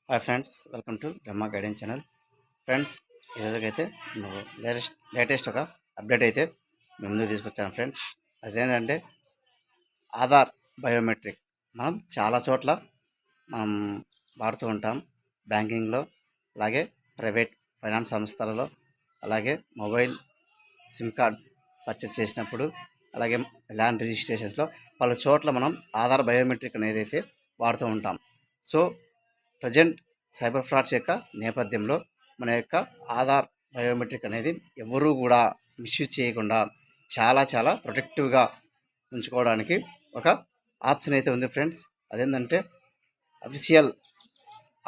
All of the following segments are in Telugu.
Hi friends, welcome to Brahma guidance channel. Friends, ఈరోజుకైతే నువ్వు లేటెస్ట్ ఒక అప్డేట్ అయితే మేము ముందుకు తీసుకొచ్చాను ఫ్రెండ్స్. అదేంటంటే ఆధార్ బయోమెట్రిక్ మనం చాలా చోట్ల మనం వాడుతూ ఉంటాం. బ్యాంకింగ్లో, అలాగే ప్రైవేట్ ఫైనాన్స్ సంస్థలలో, అలాగే మొబైల్ సిమ్ కార్డ్ పర్చేస్ చేసినప్పుడు, అలాగే ల్యాండ్ రిజిస్ట్రేషన్స్లో పలు చోట్ల మనం ఆధార్ బయోమెట్రిక్ అనేది అయితే వాడుతూ ఉంటాం. సో ప్రజెంట్ సైబర్ ఫ్రాడ్స్ యొక్క నేపథ్యంలో మన యొక్క ఆధార్ బయోమెట్రిక్ అనేది ఎవరూ కూడా మిస్యూజ్ చేయకుండా చాలా ప్రొటెక్టివ్గా ఉంచుకోవడానికి ఒక ఆప్షన్ అయితే ఉంది ఫ్రెండ్స్. అదేంటంటే అఫీషియల్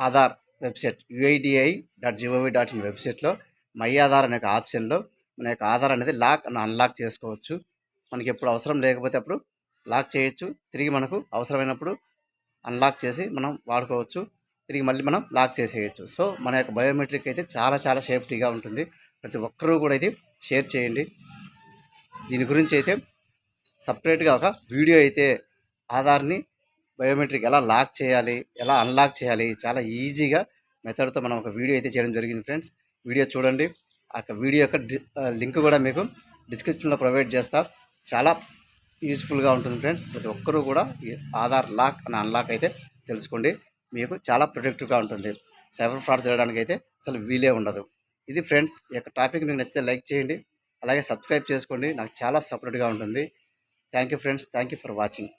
ఆధార్ వెబ్సైట్ UIDAI.gov.in వెబ్సైట్లో మై ఆధార్ అనే ఒక ఆప్షన్లో మన యొక్క ఆధార్ అనేది లాక్ అని అన్లాక్ చేసుకోవచ్చు. మనకి ఎప్పుడు అవసరం లేకపోతే అప్పుడు లాక్ చేయొచ్చు, తిరిగి మనకు అవసరమైనప్పుడు అన్లాక్ చేసి మనం వాడుకోవచ్చు, తిరిగి మళ్ళీ మనం లాక్ చేసేయచ్చు. సో మన యొక్క బయోమెట్రిక్ అయితే చాలా సేఫ్టీగా ఉంటుంది. ప్రతి ఒక్కరూ కూడా అయితే షేర్ చేయండి. దీని గురించి అయితే సపరేట్గా ఒక వీడియో అయితే ఆధార్ని బయోమెట్రిక్ ఎలా లాక్ చేయాలి, ఎలా అన్లాక్ చేయాలి, చాలా ఈజీగా మెథడ్తో మనం ఒక వీడియో అయితే చేయడం జరిగింది ఫ్రెండ్స్. వీడియో చూడండి. ఆ వీడియో యొక్క లింక్ కూడా మీకు డిస్క్రిప్షన్లో ప్రొవైడ్ చేస్తా. చాలా యూజ్ఫుల్గా ఉంటుంది ఫ్రెండ్స్. ప్రతి ఒక్కరూ కూడా ఈ ఆధార్ లాక్ అని అన్లాక్ అయితే తెలుసుకోండి. మీకు చాలా ప్రొటెక్టివ్గా ఉంటుంది. సైబర్ ఫ్రాడ్ జరగడానికి అయితే అసలు వీలే ఉండదు. ఇది ఫ్రెండ్స్, ఈ యొక్క టాపిక్ మీకు నచ్చితే లైక్ చేయండి, అలాగే సబ్స్క్రైబ్ చేసుకోండి. నాకు చాలా సపోర్ట్గా ఉంటుంది. Thank you friends, thank you for watching.